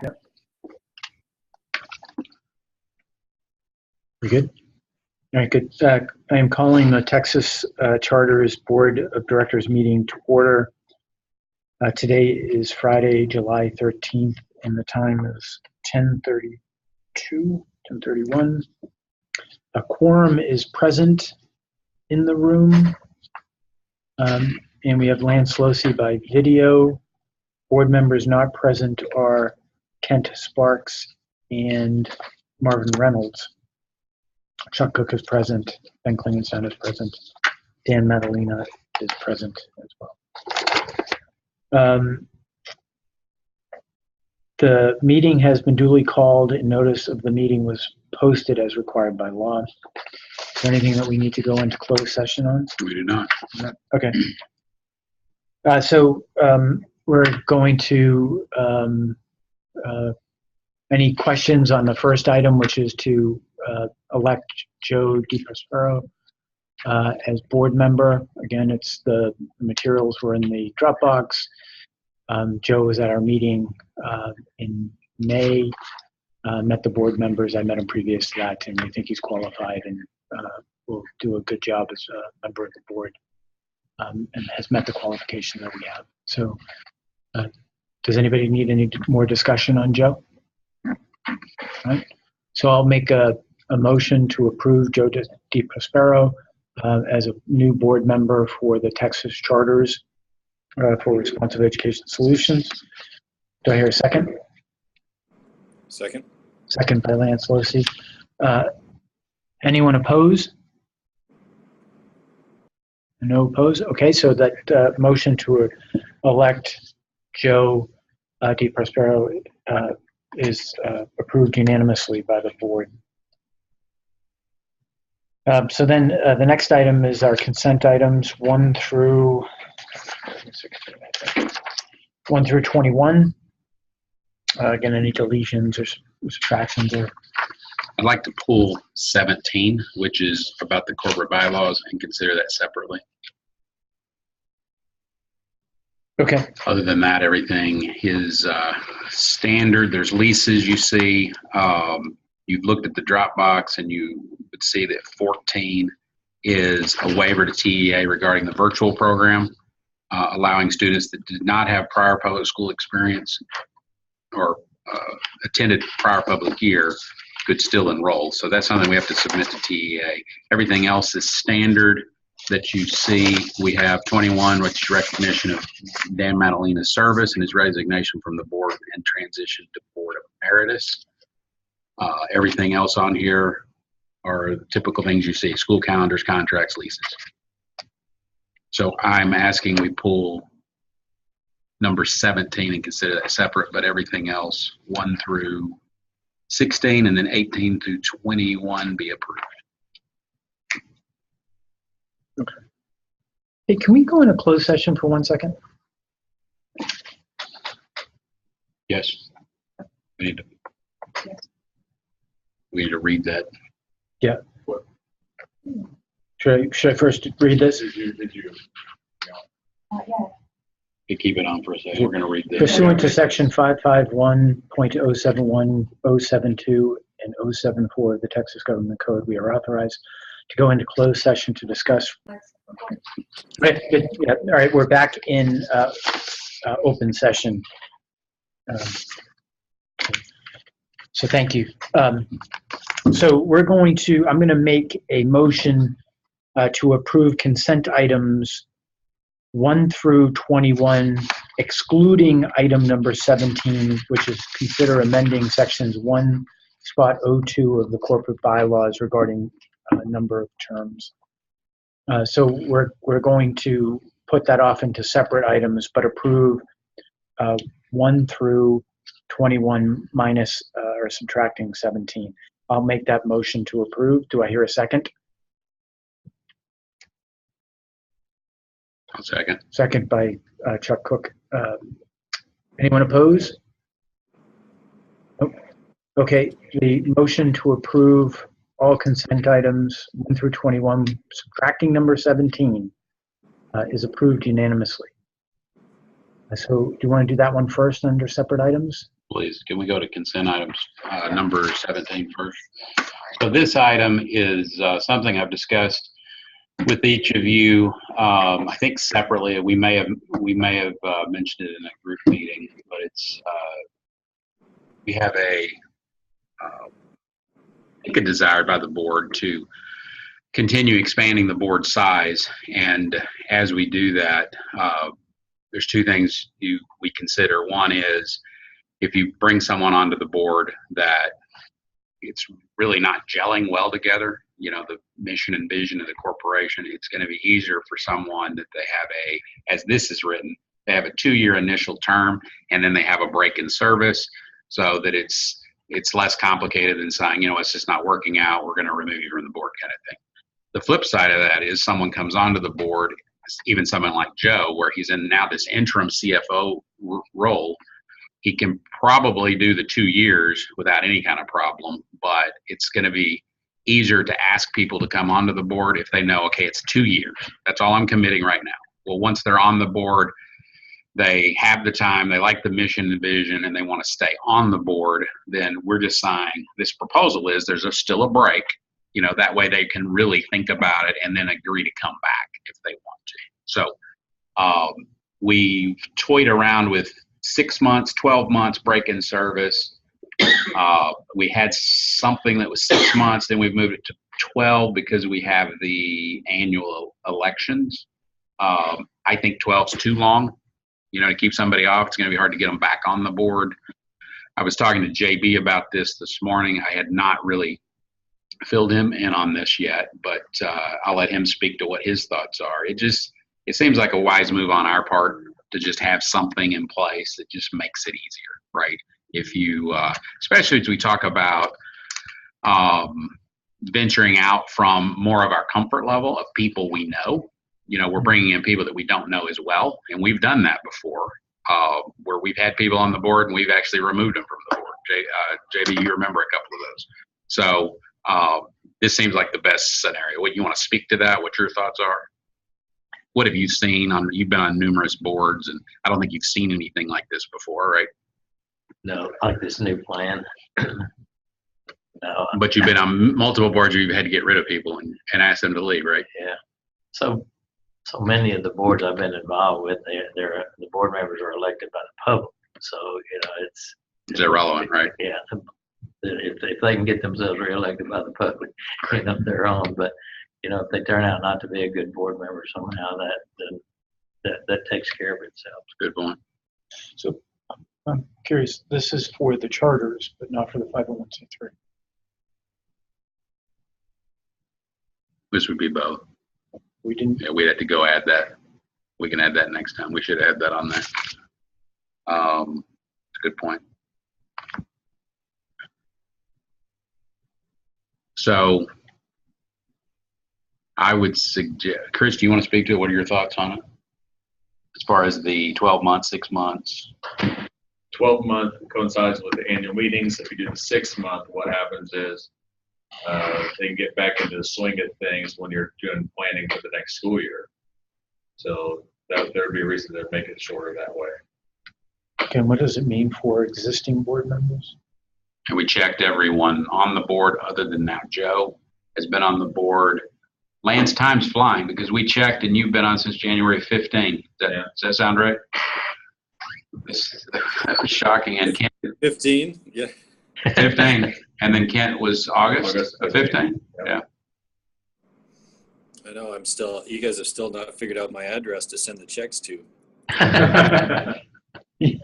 Yep. We good? All right, good. I am calling the Texas Charters Board of Directors meeting to order. Today is Friday, July 13th, and the time is 10:32, 10:31. A quorum is present in the room, and we have Lance Losey by video. Board members not present are Kent Sparks and Marvin Reynolds. Chuck Cook is present. Ben Klingenstein is present. Dan Madalena is present as well. The meeting has been duly called and notice of the meeting was posted as required by law. Is there anything that we need to go into closed session on? We do not. Okay. So we're going to, any questions on the first item, which is to elect Joe DiProspero as board member. Again, it's the materials were in the Dropbox. Joe was at our meeting in May, met the board members. I met him previous to that, and I think he's qualified and will do a good job as a member of the board, and has met the qualification that we have. So does anybody need any more discussion on Joe? All right. So I'll make a motion to approve Joe DiProspero as a new board member for the Texas Charters for Responsive Education Solutions. Do I hear a second? Second. Second by Lance Losey. Anyone opposed? No opposed? Okay, so that motion to elect Joe DiProspero is approved unanimously by the board. So then the next item is our consent items 1 through 21. Again, any deletions or subtractions or? I'd like to pull 17, which is about the corporate bylaws, and consider that separately. Okay. Other than that, everything is standard. There's leases you see. You've looked at the Dropbox and you would see that 14 is a waiver to TEA regarding the virtual program, allowing students that did not have prior public school experience or attended prior public year could still enroll. So that's something we have to submit to TEA. Everything else is standard that you see. We have 21, which is recognition of Dan Madalena's service and his resignation from the board and transition to Board of Emeritus. Everything else on here are the typical things you see: school calendars, contracts, leases. So I'm asking we pull number 17 and consider that separate, but everything else 1 through 16 and then 18 through 21 be approved. Okay. Hey, can we go in a closed session for 1 second? Yes. We need to read that. Yeah. Should I first read this? You keep it on for a second. We're going to read this. Pursuant to section 551.071, 072, and 074 of the Texas Government Code, we are authorized to go into closed session to discuss. Right, good. Yeah. All right, we're back in open session. So thank you. So we're going to, I'm going to make a motion to approve consent items 1 through 21, excluding item number 17, which is consider amending sections 1.02 of the corporate bylaws regarding number of terms. So we're going to put that off into separate items, but approve 1 through 21 minus or subtracting 17. I'll make that motion to approve. Do I hear a second? I'll second. Second by Chuck Cook. Anyone oppose? Oh, okay, the motion to approve all consent items 1 through 21, subtracting number 17, is approved unanimously. So do you want to do that one first under separate items? Please, can we go to consent items number 17 first? So this item is something I've discussed with each of you. I think separately, we may have mentioned it in a group meeting, but it's we have I think a desire by the board to continue expanding the board size, and as we do that, there's two things we consider. One is if you bring someone onto the board that it's really not gelling well together, you know, the mission and vision of the corporation, it's going to be easier for someone that they have as this is written, they have a 2-year initial term and then they have a break in service, so that it's less complicated than saying, you know, it's just not working out, we're going to remove you from the board kind of thing. The flip side of that is someone comes onto the board, even someone like Joe, where he's in now this interim CFO role. He can probably do the 2 years without any kind of problem, but it's going to be easier to ask people to come onto the board if they know, okay, it's 2 years. That's all I'm committing right now. Well, once they're on the board, they have the time, they like the mission and vision, and they want to stay on the board, then we're just saying this proposal is there's still a break. You know, that way they can really think about it and then agree to come back if they want to. So we've toyed around with 6 months, 12 months break in service. We had something that was 6 months, then we've moved it to 12 because we have the annual elections. I think 12 is too long, you know, to keep somebody off. It's going to be hard to get them back on the board. I was talking to JB about this morning. I had not really filled him in on this yet, but I'll let him speak to what his thoughts are. It seems like a wise move on our part to just have something in place that just makes it easier, right? If you, especially as we talk about venturing out from more of our comfort level of people we know, you know, we're bringing in people that we don't know as well, and we've done that before, where we've had people on the board and we've actually removed them from the board. JB, you remember a couple of those. So this seems like the best scenario. What you want to speak to that? What your thoughts are? What have you seen you've been on numerous boards, and I don't think you've seen anything like this before, right? No, like this new plan. No. But you've been on multiple boards where you've had to get rid of people and ask them to leave, right? Yeah. So many of the boards I've been involved with, the board members are elected by the public. So, you know, it's irrelevant, right? Yeah. If they can get themselves reelected by the public, you know, they're on. But, you know, if they turn out not to be a good board member somehow, that takes care of itself. Good point. So I'm curious, this is for the charters, but not for the 501c3. This would be both. We didn't. Yeah, we'd have to go add that. We can add that next time. We should add that on there. It's a good point. So I would suggest, Chris, do you want to speak to it? What are your thoughts on it? As far as the 12 months, 6 months? 12-month coincides with the annual meetings. If you do the 6-month, what happens is they can get back into the swing of things when you're doing planning for the next school year. So there would be a reason to make it shorter that way. Okay, and what does it mean for existing board members? And we checked everyone on the board other than now. Joe has been on the board. Lance, time's flying because we checked and you've been on since January 15. Does that sound right? That was shocking. And Kent, 15, yeah. 15. And then Kent was August of 15. Yeah. I know. You guys have still not figured out my address to send the checks to. It's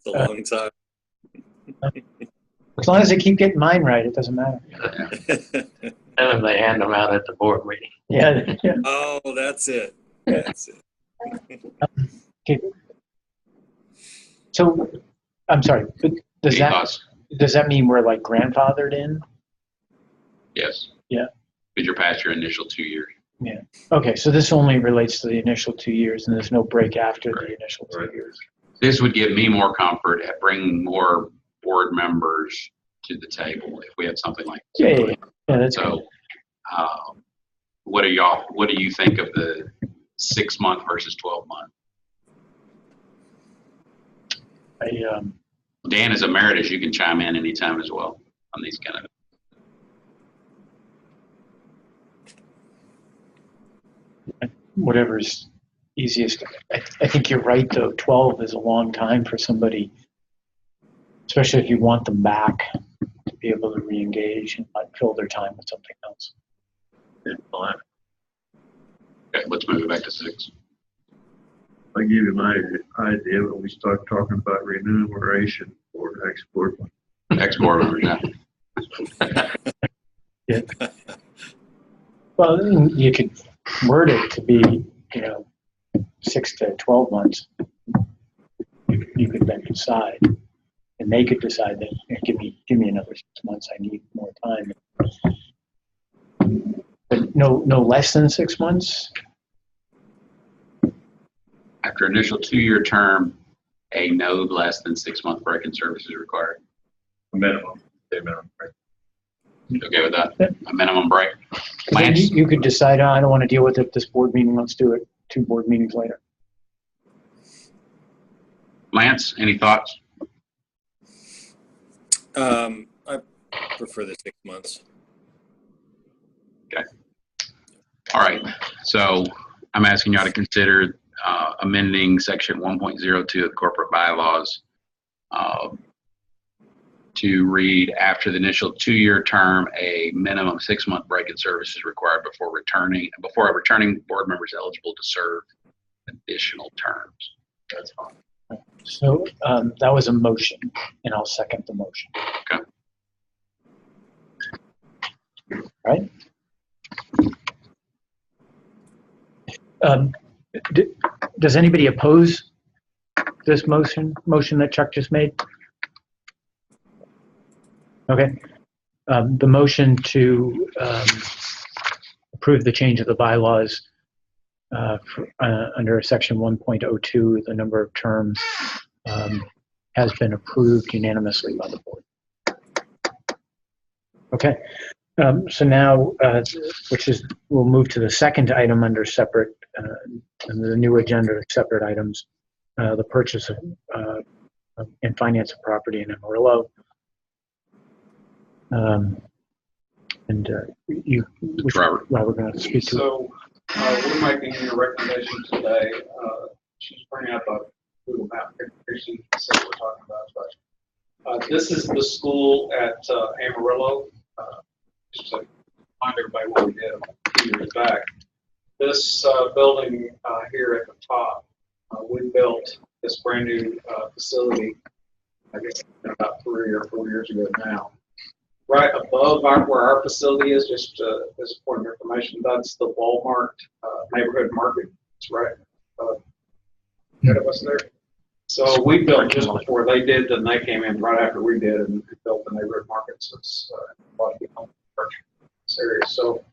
a long time. As long as they keep getting mine right, it doesn't matter. And if they hand them out at the board meeting. Yeah. Oh, that's it. That's it. Okay. So, I'm sorry, but does that mean we're like grandfathered in? Yes. Yeah. Because you're past your initial 2 years. Yeah. Okay, so this only relates to the initial 2 years, and there's no break after the initial 2 years. This would give me more comfort at bringing more board members to the table if we had something like this. Yeah, that's so. What do you think of the 6 month versus 12 month? Dan is emeritus. You can chime in anytime as well on these kind of. Whatever's easiest. I think you're right, though. 12 is a long time for somebody, especially if you want them back to be able to re-engage and not fill their time with something else. Okay, let's move it back to 6. I'll give you my idea when we start talking about remuneration for export. Export members, yeah. Yeah. Well, you could word it to be, 6 to 12 months. You could then decide, and they could decide that give me another 6 months. I need more time. But no less than 6 months. After initial 2-year term, a no less than 6-month break in service is required. Minimum. The minimum. Right? You okay with that? A minimum break. Then Lance? you could decide, I don't want to deal with it this board meeting. Let's do it 2 board meetings later. Lance, any thoughts? I prefer the 6 months. Okay. All right. So I'm asking y'all to consider amending section 1.02 of the corporate bylaws to read, after the initial 2-year term, a minimum 6-month break in service is required before a returning board member is eligible to serve additional terms. That's fine. So that was a motion, and I'll second the motion. Okay. Right? Does anybody oppose this motion that Chuck just made? Okay. The motion to approve the change of the bylaws under section 1.02, the number of terms has been approved unanimously by the board. Okay. So now, we'll move to the second item under separate, under the new agenda, separate items, the purchase of and finance of property in Amarillo. Robert. Robert, going to speak to it. So we're making a recommendation today. She's bringing up a Google map picture, so you can see what we're talking about. But this is the school at Amarillo. Just to remind everybody what we did a few years back. This building here at the top, we built this brand new facility, I guess about 3 or 4 years ago now. Right above where our facility is, just as a point of information, that's the Walmart neighborhood market. It's right ahead of us there. So we built just before they did, and they came in right after we did and built the neighborhood market. So it's a lot of people in this area. So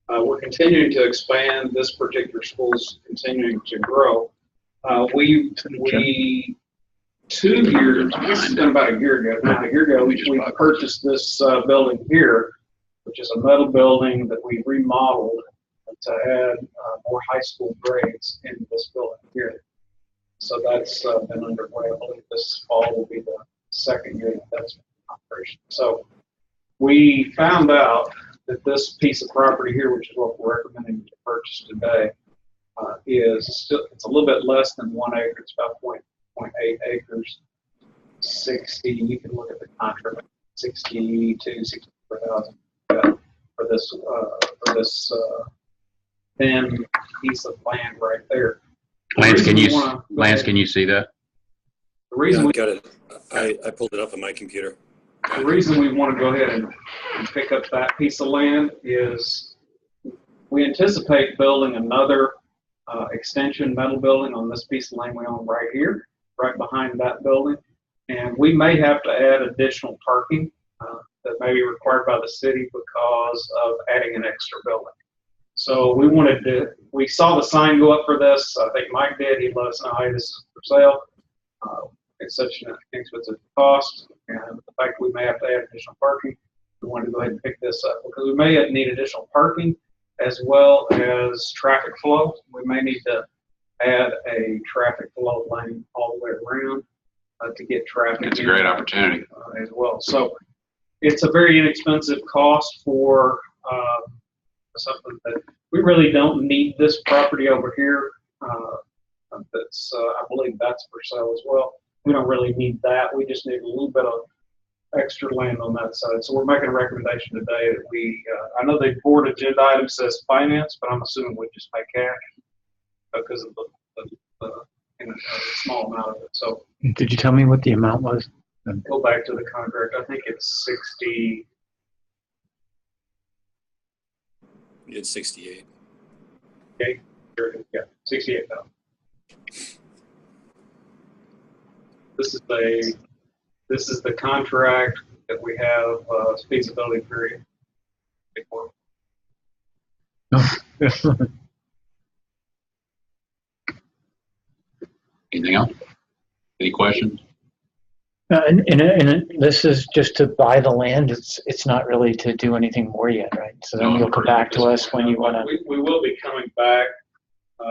we're continuing to expand. This particular school is continuing to grow. We 2 years, it's been about a year ago. Now, a year ago, we purchased this building here, which is a metal building that we remodeled to add more high school grades in this building here. So that's been underway. I believe this fall will be the second year that's been in operation. So we found out that this piece of property here, which is what we're recommending to purchase today, it's a little bit less than 1 acre. It's about 0.8 acres, 60. You can look at the contract, 64,000 for this thin piece of land right there. Lance, can you see that? The reason Yeah, we got it. I pulled it up on my computer. The reason we want to go ahead and pick up that piece of land is we anticipate building another extension metal building on this piece of land we own right here, right behind that building. And we may have to add additional parking that may be required by the city because of adding an extra building. So we saw the sign go up for this. I think Mike did. He let us know, hey, this is for sale. It's such an expensive cost, and the fact that we may have to add additional parking, we wanted to go ahead and pick this up because we may need additional parking as well as traffic flow. We may need to add a traffic flow lane all the way around. to get traffic. It's a in great there, opportunity. as well. So it's a very inexpensive cost for something that we really don't need. This property over here, that's I believe that's for sale as well. We don't really need that. We just need a little bit of extra land on that side. So we're making a recommendation today that we, I know the board agenda item says finance, but I'm assuming we just pay cash because of the small amount of it. So Did you tell me what the amount was? go back to the contract. I think it's 60. It's 68. Okay, yeah, 68,000. This is the contract that we have feasibility period. Before. No. Anything else? Any questions? And this is just to buy the land. It's not really to do anything more yet, right? So then No, you'll come back to us when you want to. We will be coming back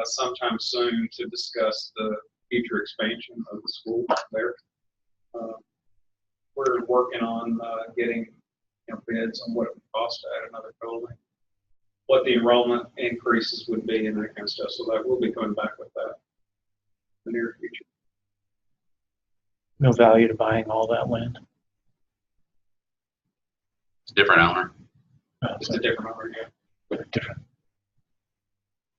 sometime soon to discuss the future expansion of the school there. We're working on getting bids on what it would cost to add another building, what the enrollment increases would be, and that kind of stuff. So that we'll be coming back with that in the near future. No value to buying all that land. It's a different owner. Just a different owner, yeah. Different.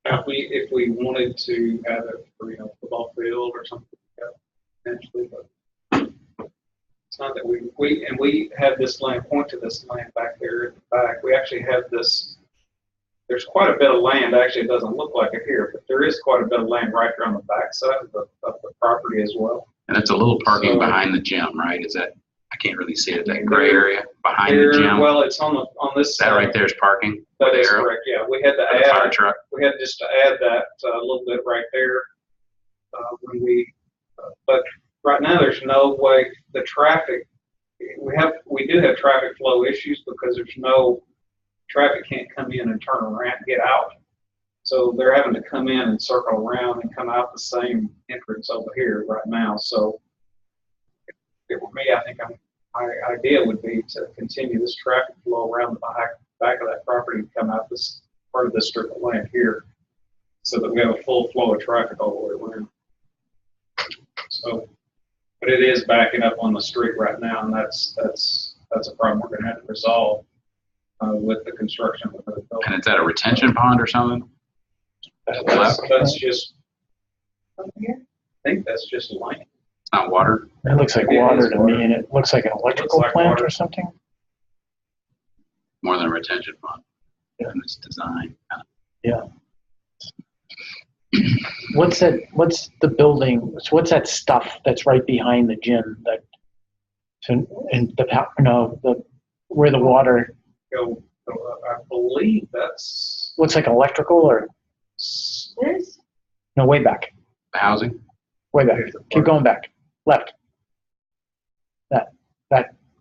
Now, if we wanted to have it for football field or something like that, potentially, but it's not that we have this land. Point to this land back there at the back. We actually have this. There's quite a bit of land. Actually, it doesn't look like it here, but there is quite a bit of land right there on the back side of the property as well. And it's a little parking So- behind the gym, right? Is that, I can't really see it, that gray area behind the gym? Well, it's on this That side. right there is parking? That The is arrow? correct. Yeah, we had to For the fire add. truck? We had just to add that a little bit right there when we. But right now, there's no way the traffic. We do have traffic flow issues because there's no traffic can't come in and turn around and get out. So they're having to come in and circle around and come out the same entrance over here right now. So if it were me, I think my idea would be to continue this traffic flow around the back of that property and come out this part of this strip of land here so that we have a full flow of traffic all the way around. So, but it is backing up on the street right now, and that's a problem we're going to have to resolve with the construction of the building. And it's at a retention pond or something? That's just, I think that's just land. It's not water? It looks like It water is to water. me, and it looks like an electrical like plant water. or something. More than a retention pond. Yeah. And its design. Yeah. What's the building? What's that stuff that's right behind the gym? Where the water Go I believe that's. looks like electrical or This? no, way back. The housing? Way back. Keep going back. Left.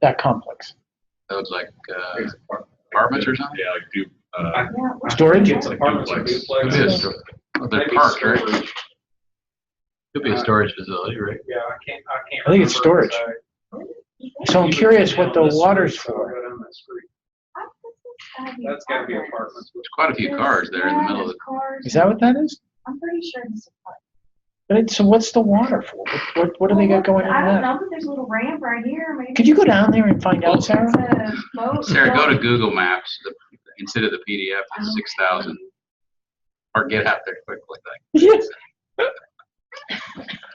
That complex. Those like apartments or something? Yeah, like do. I Storage? think it's apartments or Duplex. Could be a duplexes. they're Maybe parked, right? storage. Could be a storage facility, right? Yeah, I can't. I think it's remember storage. exactly. So I'm curious what the Down this water's street, so for. right on that street. That's gotta be apartments. There's quite a few cars there in the middle of the. Is that what that is? I'm pretty sure this is part. So what's the water for? What do they got going I on don't there? know, but there's a little ramp right here, maybe. Could you go down there and find out, Sarah? It's a boat. Sarah, go to Google Maps. Instead of the PDF, it's 6,000. Or get out there quickly. Yes.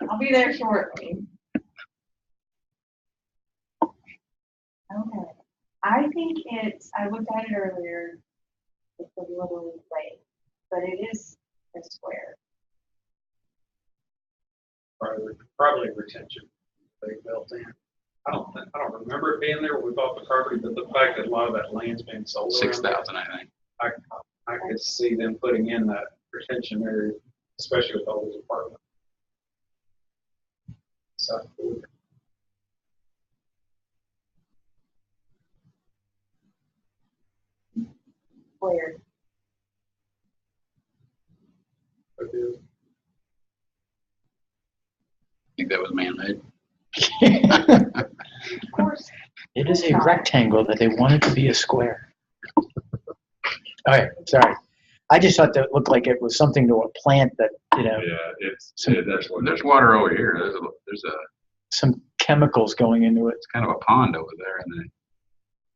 I'll be there shortly. Okay. I think I looked at it earlier. It's a little lake, but it is a square. Probably retention they built in. I don't remember it being there when we bought the property, but the fact that a lot of that land's being sold. around 6,000, I think. there, I could see them putting in that retention area, especially with all those apartments. So. Square. I think that was man-made. Of course. It is a rectangle that they wanted to be a square. All right, sorry. I just thought that looked like it was something to a plant that, Yeah, that's what. There's water over here. There's a some chemicals going into it. it's kind of a pond over there, and then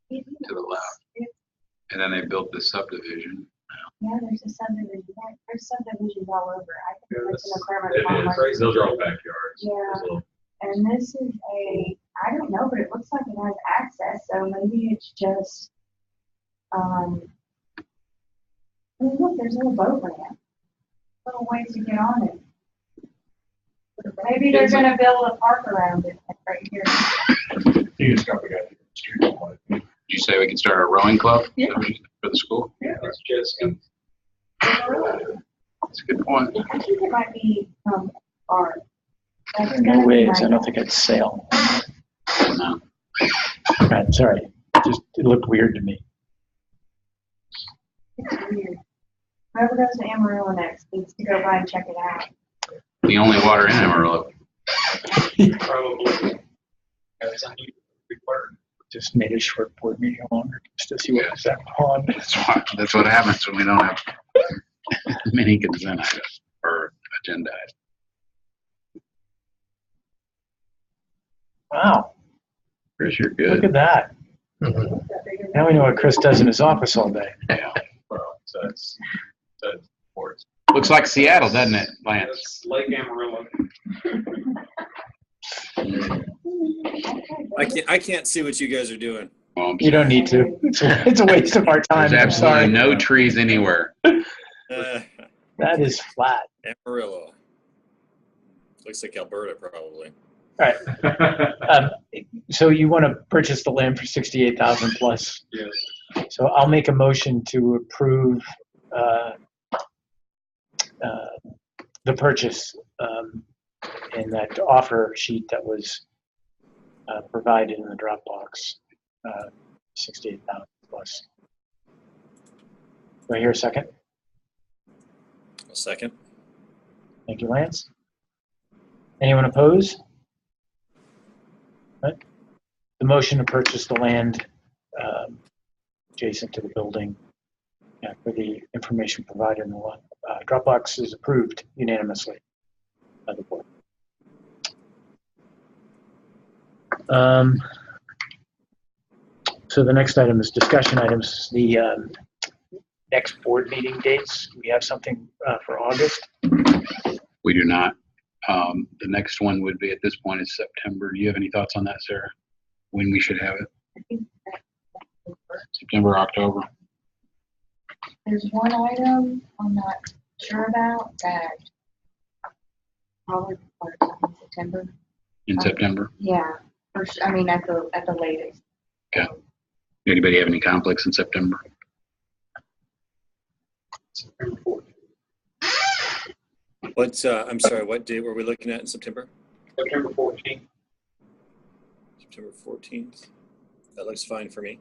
It to the left. is. And then they built this subdivision. Yeah, there's a subdivision. There's subdivisions all over. I think it's in the Claremont It Farm. is. Those are all backyards. Yeah. Those little- And this is I don't know, but it looks like it has access, so maybe it's just, I mean, look, there's a little boat ramp. Little ways to get on it. Maybe they're gonna build a park around it right here. You just got the guy. Did you say we could start a rowing club Yeah. for the school? Yeah, it's just. That's a good point. I think it might be, art. That's No gonna be waves. my I don't think I'd sail. No. All right, sorry. It looked weird to me. It's weird. Whoever goes to Amarillo next needs to go by and check it out. The only water in Amarillo. Probably. Just made a short board meeting longer just to see what was that pond. That's what happens when we don't have many consent items or agenda items. Wow, Chris, you're look good. at that. Now we know what Chris does in his office all day. Yeah. Well, so that's sports. Looks like Seattle, doesn't it, Lance? That's Lake Amarillo. I can't see what you guys are doing. Well, I'm You don't need to. It's a waste of our time. There's I'm absolutely sorry. no trees anywhere. That is flat. Amarillo. Looks like Alberta, probably. All right. So you want to purchase the land for 68,000 plus. Yes. So I'll make a motion to approve the purchase in that offer sheet that was provided in the Dropbox, 68,000 plus. Do I hear a second? A second. Thank you, Lance. Anyone oppose? Right. The motion to purchase the land adjacent to the building for the information provided in the Dropbox is approved unanimously by the board. So the next item is discussion items. The next board meeting dates. We have something for August. We do not. The next one would be at this point is September. Do you have any thoughts on that, Sarah? When we should have it? I think that's September, October? There's one item I'm not sure about that probably part in September. In September? Yeah, I mean, at the latest. Okay. Anybody have any conflicts in September? September 14th. I'm sorry, what date were we looking at in September? September 14th. September 14th. That looks fine for me.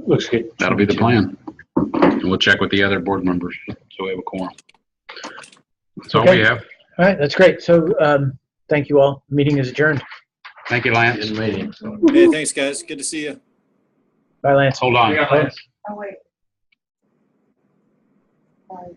Looks good. That'll be the plan. And we'll check with the other board members so we have a quorum. That's all Okay. we have. All right, that's great. So thank you all. Meeting is adjourned. Thank you, Lance. Good meeting. Hey, thanks, guys. Good to see you. Bye, Lance. Hold on. Yeah, Lance. Oh, wait. Sorry.